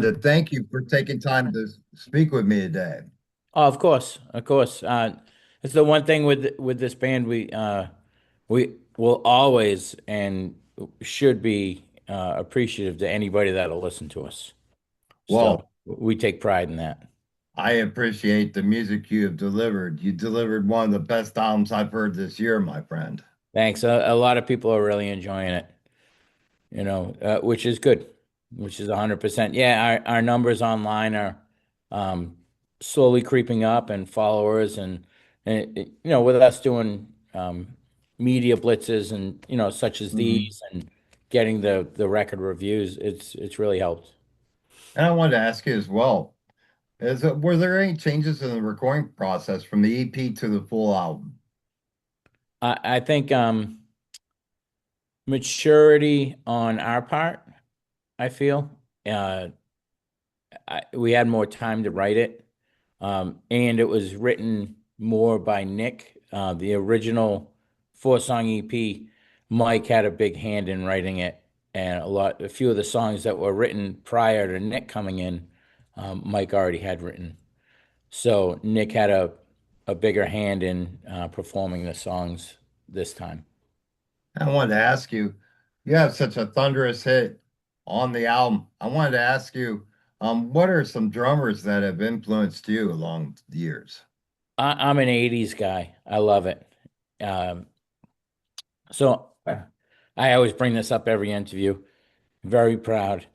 to thank you for taking time to speak with me today. Oh, of course, of course. It's the one thing with this band we will always and should be appreciative to anybody that'll listen to us. So Well, we take pride in that. I appreciate the music you have delivered. You delivered one of the best albums I've heard this year, my friend. Thanks. A lot of people are really enjoying it, which is good, which is 100%. Yeah, our numbers online are um, slowly creeping up and followers and with us doing media blitzes and such as Mhm. these and getting the record reviews, it's really helped. And I wanted to ask you as well, were there any changes in the recording process from the EP to the full album? I think maturity on our part, I feel. Uh, we had more time to write it. And it was written more by Nick. The original four-song EP, Mike had a big hand in writing it, and a few of the songs that were written prior to Nick coming in, Mike already had written. So Nick had a bigger hand in performing the songs this time. I wanted to ask you, you have such a thunderous hit on the album. I wanted to ask you, what are some drummers that have influenced you along the years? I'm an '80s guy. I love it. Um, so I always bring this up every interview. Very proud.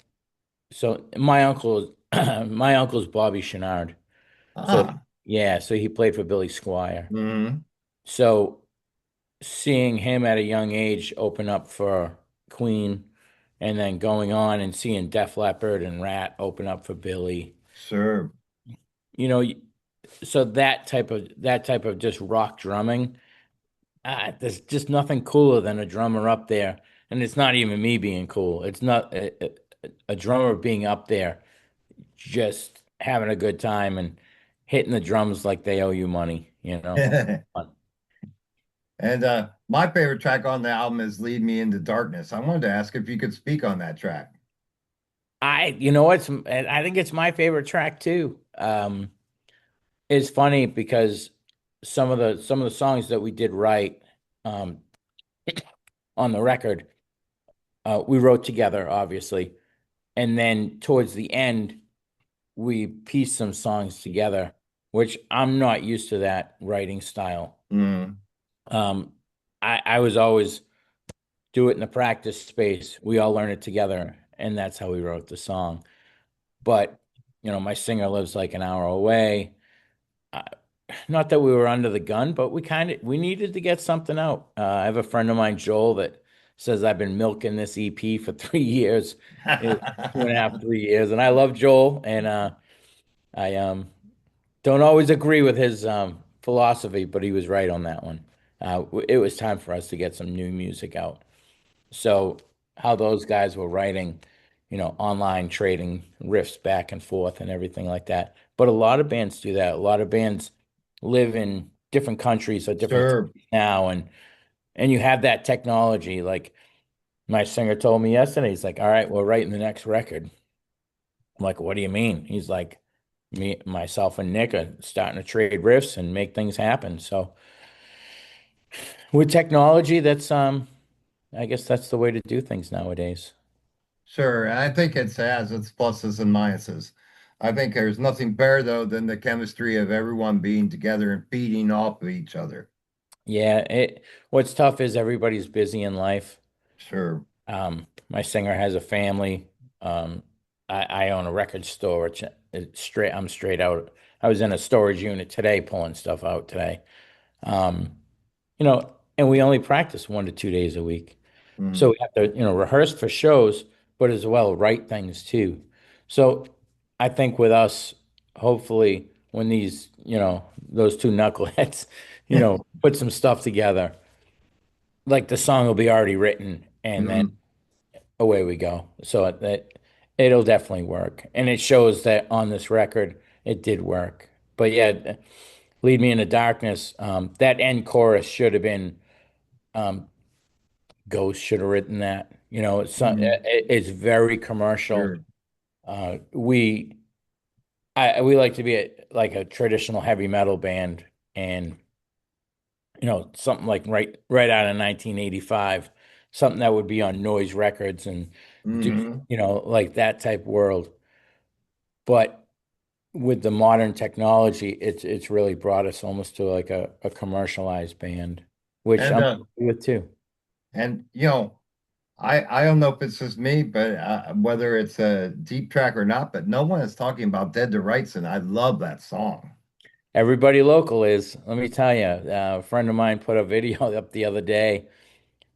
So my uncle, my uncle's Bobby Chenard. So Ah, yeah, so he played for Billy Squire. mhm. So seeing him at a young age open up for Queen, and then going on and seeing Def Leppard and Rat open up for Billy, Sure. you know, so that type of just rock drumming. There's just nothing cooler than a drummer up there, and it's not even me being cool. It's not a drummer being up there just having a good time and hitting the drums like they owe you money, you know? And my favorite track on the album is Lead Me Into Darkness. I wanted to ask if you could speak on that track. You know what? I think it's my favorite track too. It's funny because some of the songs that we did write um, on the record, we wrote together, obviously, and then towards the end, we pieced some songs together, which I'm not used to that writing style. Mm. Um, I was always do it in the practice space. We all learn it together, and that's how we wrote the song. But my singer lives like an hour away. Uh, Not that we were under the gun, but we needed to get something out. I have a friend of mine, Joel, that says I've been milking this EP for 3 years, 2.5, 3 years, and I love Joel, and I don't always agree with his philosophy, but he was right on that one. It was time for us to get some new music out. So how those guys were writing, online trading riffs back and forth and everything like that. But a lot of bands do that. A lot of bands live in different countries or different Sure. cities now, and you have that technology. Like my singer told me yesterday, he's like, "All right, we're writing the next record." I'm like, "What do you mean?" He's like, "Me, myself, and Nick are starting to trade riffs and make things happen." So with technology, I guess that's the way to do things nowadays. Sure. I think it has its pluses and minuses. I think there's nothing better, though, than the chemistry of everyone being together and feeding off of each other. Yeah, what's tough is everybody's busy in life. Sure. My singer has a family. Um, I own a record store. I'm straight out. I was in a storage unit today, pulling stuff out today. Um, and we only practice 1 to 2 days a week. So Mm. we have to, rehearse for shows, but as well write things too. So I think with us, hopefully, when those two knuckleheads, put some stuff together, like the song will be already written, and then Mhm. away we go. So that it'll definitely work, and it shows that on this record it did work. But yeah, "Lead Me into Darkness." That end chorus should have been um, Ghost should have written that. It's Mhm. very commercial. Sure. We we like to be like a traditional heavy metal band, and something like right out of 1985, something that would be on Noise Records and do Hmm. like that type world. But with the modern technology, it's really brought us almost to like a commercialized band, which And I'm with too. I don't know if it's just me, but whether it's a deep track or not, but no one is talking about Dead to Rights, and I love that song. Everybody local is, let me tell you, a friend of mine put a video up the other day,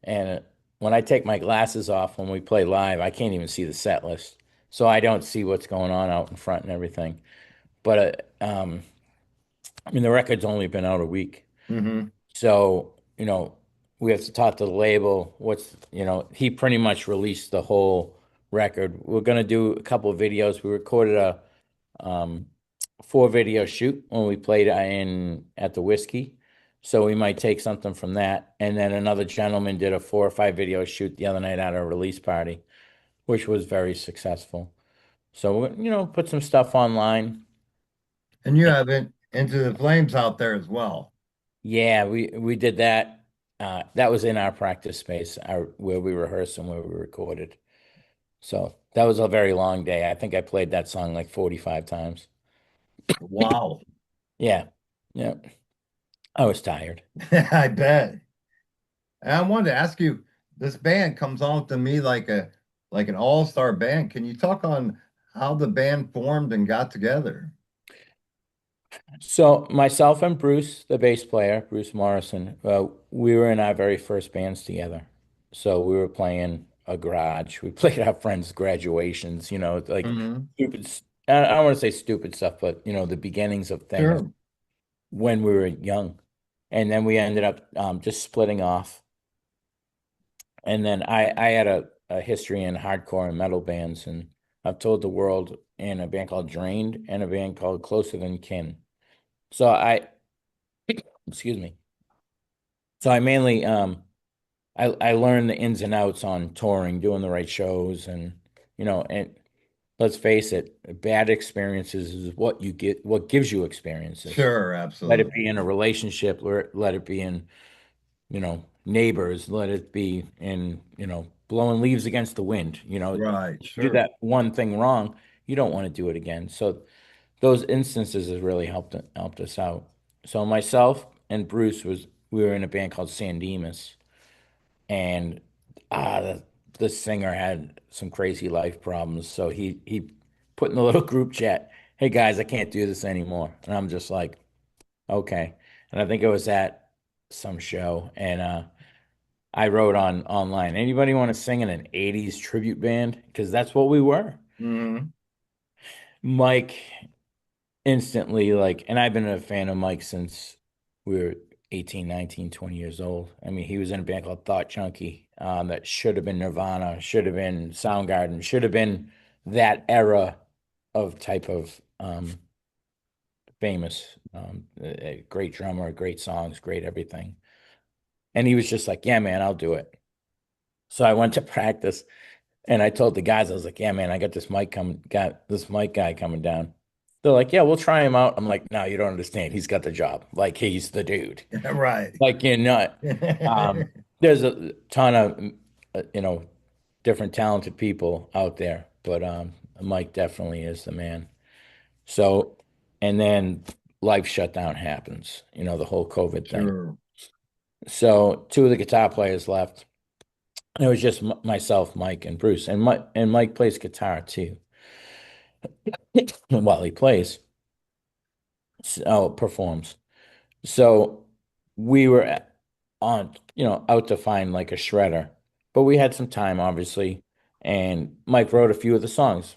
and when I take my glasses off when we play live, I can't even see the set list. So I don't see what's going on out in front and everything. But I mean, the record's only been out a week. Hmm. So, we have to talk to the label. He pretty much released the whole record. We're gonna do a couple of videos. We recorded a um, four video shoot when we played in at the Whiskey. So we might take something from that. And then another gentleman did a 4 or 5 video shoot the other night at a release party, which was very successful. So, put some stuff online. And you have it Into the Flames out there as well. Yeah, we did that. That was in our practice space, where we rehearsed and where we recorded. So that was a very long day. I think I played that song like 45 times. Wow. Yeah. Yeah. I was tired. I bet. And I wanted to ask you, this band comes on to me like an all-star band. Can you talk on how the band formed and got together? So myself and Bruce, the bass player, Bruce Morrison, we were in our very first bands together. So we were playing a garage. We played our friends' graduations, like Hmm. stupid. I don't want to say stupid stuff, but the beginnings of things Sure. when we were young. And then we ended up just splitting off. And then I had a history in hardcore and metal bands, and I've toured the world in a band called Drained and a band called Closer Than Kin. So excuse me. So I mainly I learned the ins and outs on touring, doing the right shows, and let's face it, bad experiences is what you get, what gives you experiences. Sure, Let it be absolutely. in a relationship, or let it be in, neighbors, let it be in, blowing leaves against the wind. Right, Do sure. that one thing wrong, you don't want to do it again. So those instances has really helped us out. So myself and Bruce we were in a band called San Dimas, and the singer had some crazy life problems. So he put in the little group chat, "Hey guys, I can't do this anymore." And I'm just like, "Okay." And I think it was at some show, and I wrote online, "Anybody want to sing in an 80s tribute band?" Because that's what we were. Hmm. Mike instantly, like, and I've been a fan of Mike since we were 18, 19, 20 years old. I mean, he was in a band called Thought Chunky, that should have been Nirvana, should have been Soundgarden, should have been that era of type of famous, a great drummer, great songs, great everything. And he was just like, "Yeah, man, I'll do it." So I went to practice, and I told the guys, I was like, "Yeah, man, got this mic guy coming down." They're like, "Yeah, we'll try him out." I'm like, "No, you don't understand. He's got the job. Like, he's the dude. Right. Like, you're not." There's a ton of, you know, different talented people out there, but Mike definitely is the man. So, and then life shutdown happens, the whole COVID thing. Sure. So two of the guitar players left. It was just myself, Mike, and Bruce, and Mike plays guitar too. While he plays, performs. So we were out to find like a shredder, but we had some time, obviously. And Mike wrote a few of the songs,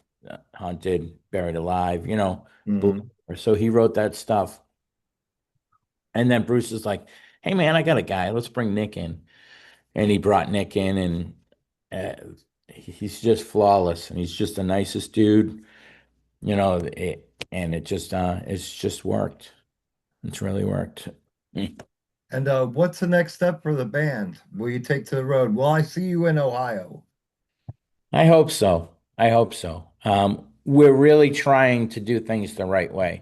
Haunted, Buried Alive, Hmm. so he wrote that stuff. And then Bruce is like, "Hey, man, I got a guy. Let's bring Nick in." And he brought Nick in, and he's just flawless. And he's just the nicest dude, and it's just worked. It's really worked. Mm. And what's the next step for the band? Will you take to the road? Well, I see you in Ohio. I hope so. I hope so. we're really trying to do things the right way.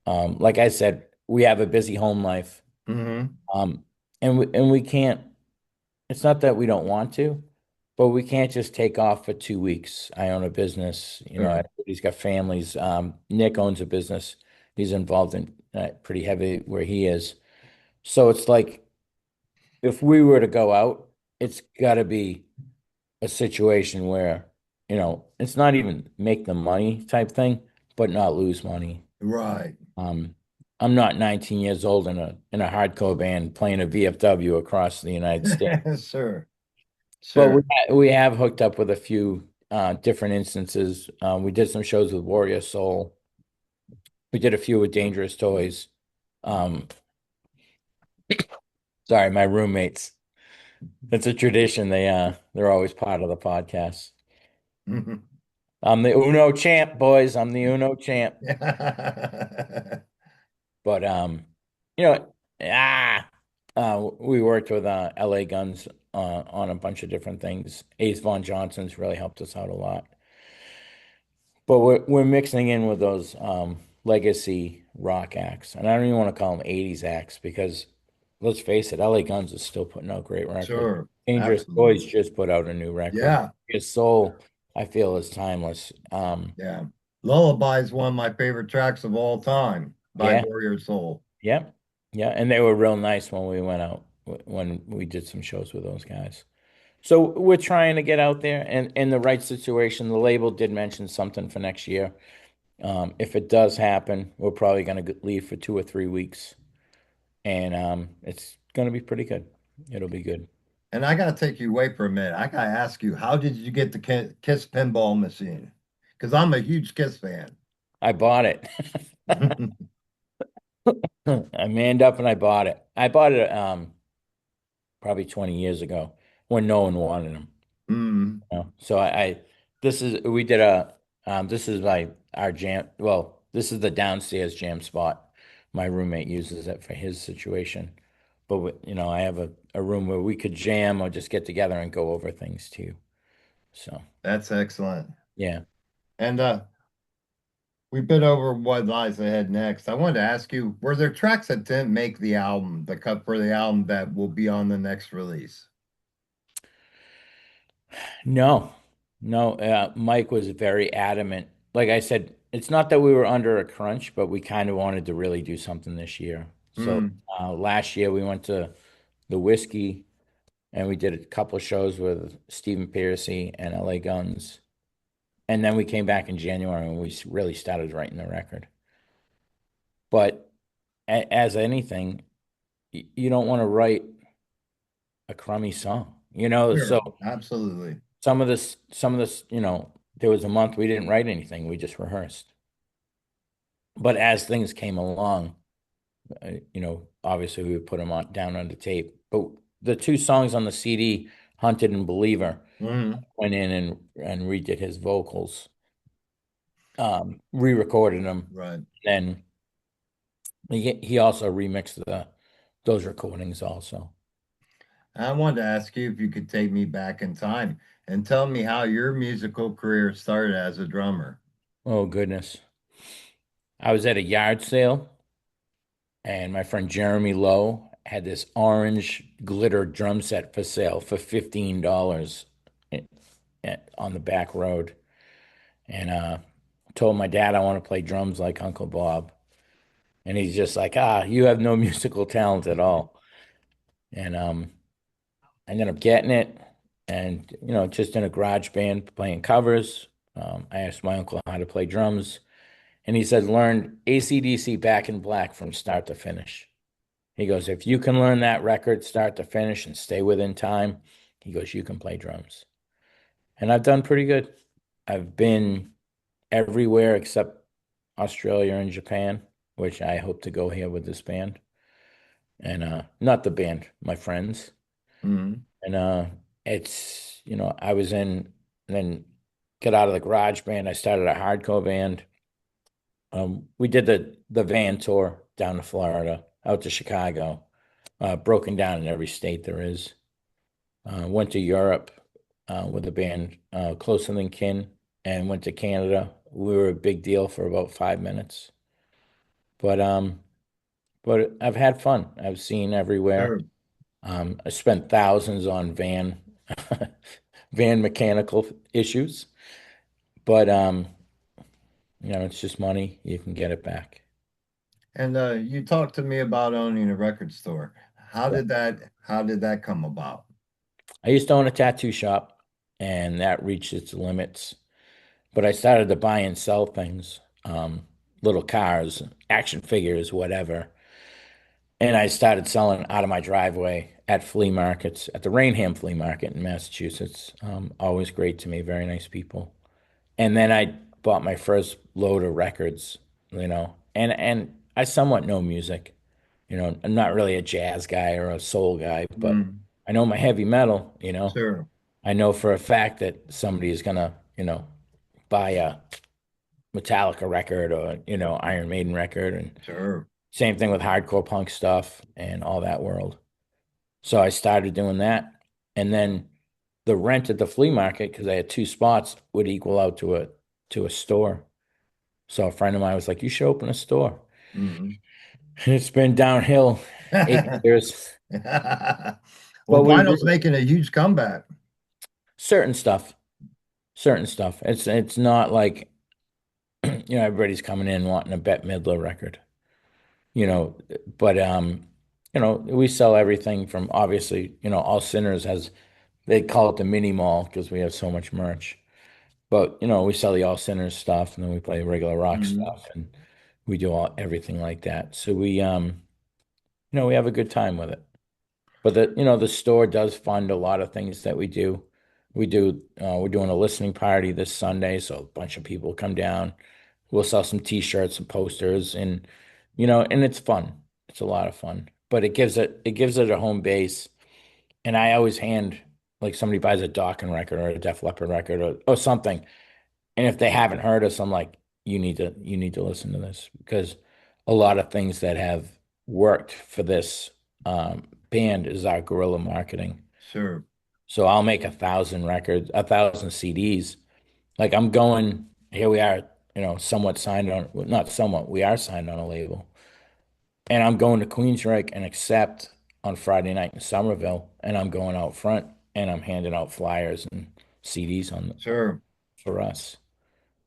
Like I said, we have a busy home life. Hmm. Um, and we can't, it's not that we don't want to, but we can't just take off for 2 weeks. I own a business, Sure. everybody's got families. Nick owns a business. He's involved in pretty heavy where he is. So it's like if we were to go out, it's got to be a situation where, it's not even make the money type thing, but not lose money. Right. Um, I'm not 19 years old in a hardcore band playing a VFW across the United States. Sure. But Sure. we have hooked up with a few different instances. We did some shows with Warrior Soul. We did a few with Dangerous Toys. Um, sorry, my roommates. It's a tradition. They're always part of the podcast. Mhm. I'm the Uno champ, boys. I'm the Uno champ. But you know, ah, we worked with LA Guns on a bunch of different things. Ace Von Johnson's really helped us out a lot. But we're mixing in with those legacy rock acts, and I don't even want to call them '80s acts because let's face it, LA Guns is still putting out great records. Sure. Dangerous Toys Absolutely. just put out a new record. Yeah. His soul, I feel, is timeless. Yeah. Lullaby is one of my favorite tracks of all time by Yeah, Warrior Soul. yeah, yeah, and they were real nice when we went out when we did some shows with those guys. So we're trying to get out there and in the right situation. The label did mention something for next year. If it does happen, we're probably going to leave for 2 or 3 weeks, and it's going to be pretty good. It'll be good. And I got to take you away for a minute. I got to ask you, how did you get the Kiss pinball machine? Because I'm a huge Kiss fan. I bought it. I manned up and I bought it. I bought it probably 20 years ago when no one wanted them. Mm, So this is we did a this is our jam. Well, this is the downstairs jam spot. My roommate uses it for his situation, but I have a room where we could jam or just get together and go over things too. So that's excellent. yeah, And we've been over what lies ahead next. I wanted to ask you, were there tracks that didn't make the album, the cut for the album that will be on the next release? no, no. Mike was very adamant. Like I said, it's not that we were under a crunch, but we kind of wanted to really do something this year. So Mm, last year we went to the Whiskey. And we did a couple of shows with Stephen Pearcy and LA Guns. And then we came back in January and we really started writing the record. But as anything, you don't want to write a crummy song, sure, So absolutely. some of this, there was a month we didn't write anything. We just rehearsed. But as things came along, obviously we would put them down on the tape. But the two songs on the CD, Hunted and Believer, Mm, went in and redid his vocals, re-recorded them. right. Then he also remixed those recordings also. I wanted to ask you if you could take me back in time and tell me how your musical career started as a drummer. Oh goodness. I was at a yard sale and my friend Jeremy Lowe had this orange glitter drum set for sale for $15 on the back road. And told my dad I want to play drums like Uncle Bob. And he's just like, you have no musical talent at all. And I ended up getting it and, just in a garage band playing covers. I asked my uncle how to play drums, and he said, learn AC/DC Back in Black from start to finish. He goes, if you can learn that record start to finish and stay within time, he goes, you can play drums. And I've done pretty good. I've been everywhere except Australia and Japan, which I hope to go here with this band. And not the band, my friends. Mm, And I was in, and then got out of the garage band. I started a hardcore band. We did the van tour down to Florida, out to Chicago, broken down in every state there is. Went to Europe with a band, Closer Than Kin, and went to Canada. We were a big deal for about 5 minutes. But I've had fun. I've seen everywhere. Sure. I spent thousands on van mechanical issues, but it's just money. You can get it back. And you talked to me about owning a record store. Yeah. How did that come about? I used to own a tattoo shop, and that reached its limits. But I started to buy and sell things, little cars, action figures, whatever. And I started selling out of my driveway at flea markets, at the Rainham Flea Market in Massachusetts. Always great to me, very nice people. And then I bought my first load of records, and I somewhat know music. I'm not really a jazz guy or a soul guy, but Mm, I know my heavy metal. sure, I know for a fact that somebody is gonna, buy a Metallica record or, Iron Maiden record, and sure, same thing with hardcore punk stuff and all that world. So I started doing that. And then the rent at the flea market, because I had two spots, would equal out to a store. So a friend of mine was like, you should open a store. mhm. And it's been downhill 8 years. Well, But we vinyl's really, making a huge comeback. certain stuff, certain stuff. It's not like, everybody's coming in wanting a Bette Midler record, you know, but we sell everything from, obviously, All Sinners has, they call it the mini mall because we have so much merch. But we sell the All Sinners stuff, and then we play regular rock Mhm. stuff, and we do everything like that. So we have a good time with it. But the store does fund a lot of things that we do. We're doing a listening party this Sunday, so a bunch of people come down. We'll sell some t-shirts and posters, and it's fun. It's a lot of fun. But it gives it a home base. And I always hand, like, somebody buys a Dokken record or a Def Leppard record or something. And if they haven't heard us, I'm like, you need to listen to this, because a lot of things that have worked for this band is our guerrilla marketing. Sure, So I'll make 1,000 records, 1,000 CDs. Like, I'm going, here we are, somewhat signed on, well, not somewhat, we are signed on a label. And I'm going to Queensryche and Accept on Friday night in Somerville, and I'm going out front and I'm handing out flyers and CDs sure, for us.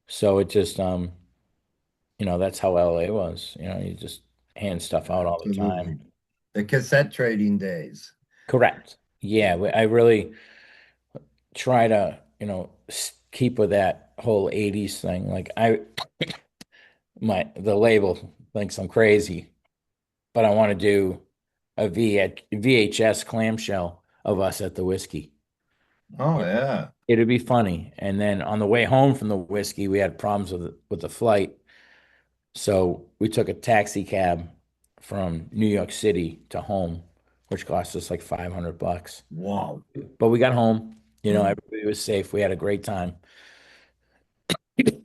So it just that's how LA was. You just hand stuff out all the absolutely. time. The cassette trading days. Correct. Yeah, I really try to, keep with that whole 80s thing. Like, the label thinks I'm crazy, but I want to do a VHS clamshell of us at the whiskey. Oh It, yeah. it'd be funny. And then on the way home from the whiskey, we had problems with the flight. So we took a taxi cab from New York City to home, which cost us like $500. Wow. But we got home, Mm. everybody was safe. We had a great time.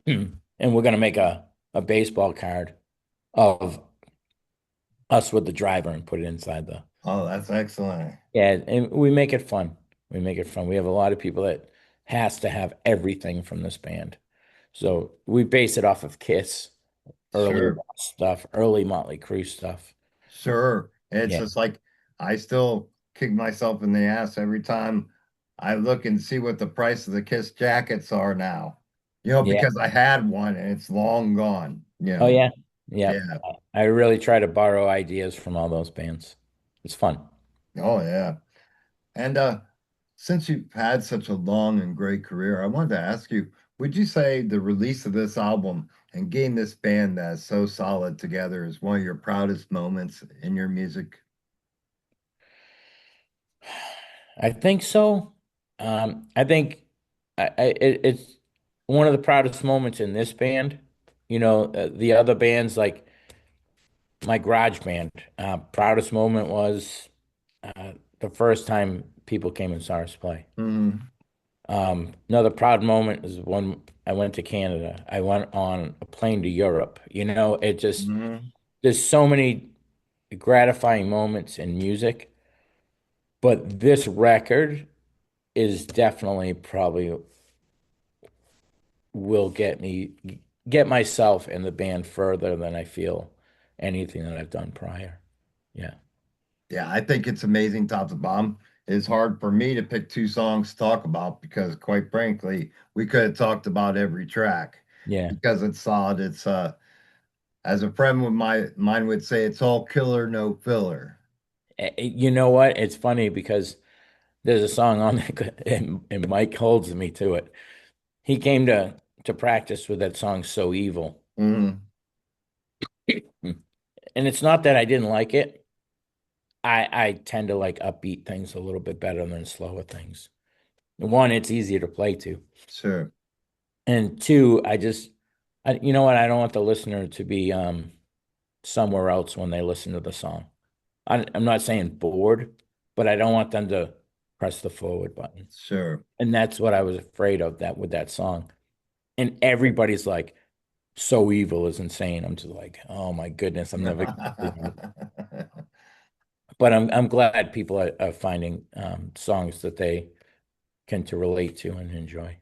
And we're gonna make a baseball card of us with the driver and put it inside the. Oh, that's excellent. Yeah, and we make it fun. We make it fun. We have a lot of people that has to have everything from this band. So we base it off of Kiss, early Sure. stuff, early Motley Crue stuff. Sure. It's Yeah. just like I still kick myself in the ass every time I look and see what the price of the Kiss jackets are now. Yeah. Because I had one and it's long gone. Oh yeah. Yeah. Yeah. I really try to borrow ideas from all those bands. It's fun. Oh yeah. And since you've had such a long and great career, I wanted to ask you, would you say the release of this album and getting this band that's so solid together is one of your proudest moments in your music? I think so. I think it's one of the proudest moments in this band. The other bands, like my garage band, proudest moment was the first time people came and saw us play. Mm, Another proud moment is when I went to Canada. I went on a plane to Europe. It just, mm, there's so many gratifying moments in music, but this record is definitely probably will get myself and the band further than I feel anything that I've done prior. Yeah. Yeah, I think it's amazing top to bottom. It's hard for me to pick two songs to talk about because quite frankly, we could have talked about every track Yeah. because it's solid. It's as a friend with mine would say, it's all killer, no filler. You know what? It's funny because there's a song on there and Mike holds me to it. He came to practice with that song So Evil. Mhm. And it's not that I didn't like it. I tend to like upbeat things a little bit better than slower things. One, it's easier to play to. Sure. And two, you know what? I don't want the listener to be somewhere else when they listen to the song. I'm not saying bored, but I don't want them to press the forward button. Sure. And that's what I was afraid of that with that song. And everybody's like, "So Evil" is insane. I'm just like, oh my goodness, I'm never gonna do it. But I'm glad people are finding songs that they can to relate to and enjoy.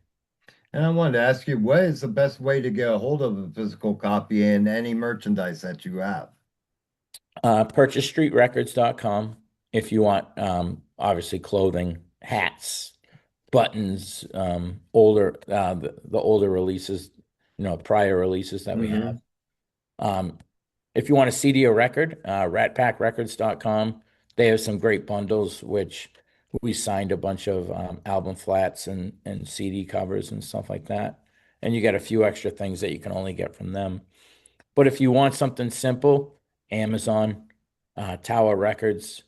And I wanted to ask you, what is the best way to get a hold of a physical copy and any merchandise that you have? PurchaseStreetRecords.com if you want, obviously clothing, hats, buttons, the older releases, prior releases that we have. Hmm. Um, if you want a CD or record, ratpackrecords.com. They have some great bundles, which we signed a bunch of album flats and CD covers and stuff like that. And you get a few extra things that you can only get from them. But if you want something simple, Amazon, Tower Records,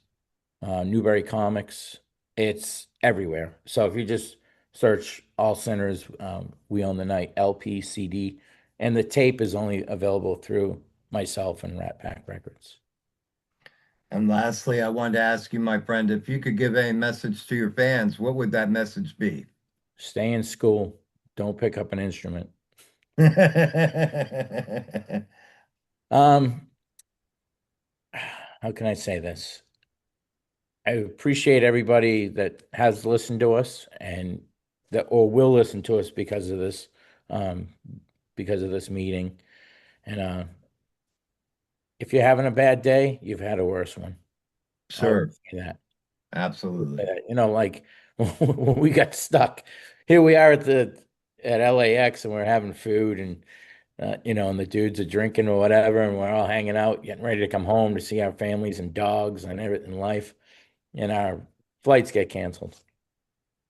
Newberry Comics, it's everywhere. So if you just search All Sinners, We Own the Night, LP, CD, and the tape is only available through myself and Rat Pack Records. And lastly, I wanted to ask you, my friend, if you could give a message to your fans, what would that message be? Stay in school. Don't pick up an instrument. Um, how can I say this? I appreciate everybody that has listened to us and that or will listen to us um, because of this meeting. And if you're having a bad day, you've had a worse one. I Sure, would say that. absolutely. Like when we got stuck, here we are at LAX and we're having food and and the dudes are drinking or whatever, and we're all hanging out, getting ready to come home to see our families and dogs and everything in life, and our flights get canceled.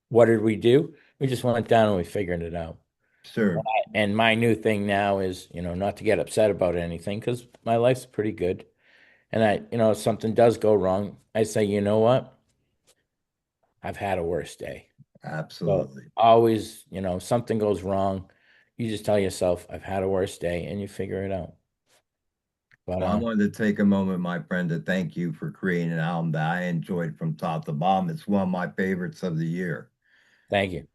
What did we do? We just went down and we figured it out. Sure. And my new thing now is, not to get upset about anything because my life's pretty good. And if something does go wrong, I say, you know what? I've had a worse day. So Absolutely. always, something goes wrong, you just tell yourself, I've had a worse day, and you figure it out. But Well, I wanted to take a moment, my friend, to thank you for creating an album that I enjoyed from top to bottom. It's one of my favorites of the year. thank you.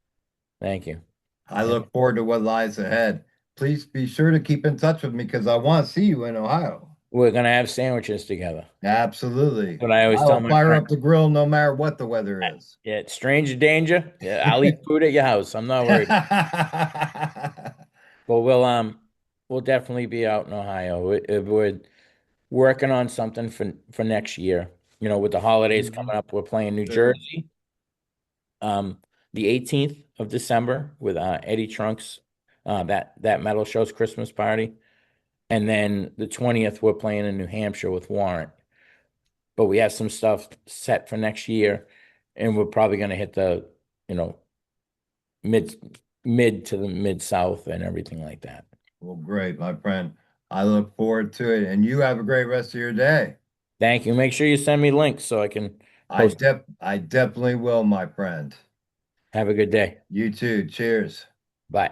Thank you. I And look forward to what lies ahead. Please be sure to keep in touch with me because I want to see you in Ohio. we're gonna have sandwiches together. Absolutely. But I always tell I'll my fire friends, up the grill no matter what the weather is. yeah, stranger danger. Yeah, I'll eat food at your house. I'm not worried. But we'll definitely be out in Ohio. We're working on something for next year. With the holidays Mhm. coming up, we're playing New Sure. Jersey, um, the 18th of December with Eddie Trunks, that metal show's Christmas party, and then the 20th we're playing in New Hampshire with Warrant. But we have some stuff set for next year, and we're probably going to hit the you know mid mid to the mid south and everything like that. Well, great, my friend. I look forward to it. And you have a great rest of your day. Thank you. Make sure you send me links so I can post. I definitely will, my friend. Have a good day. You too. Cheers. Bye.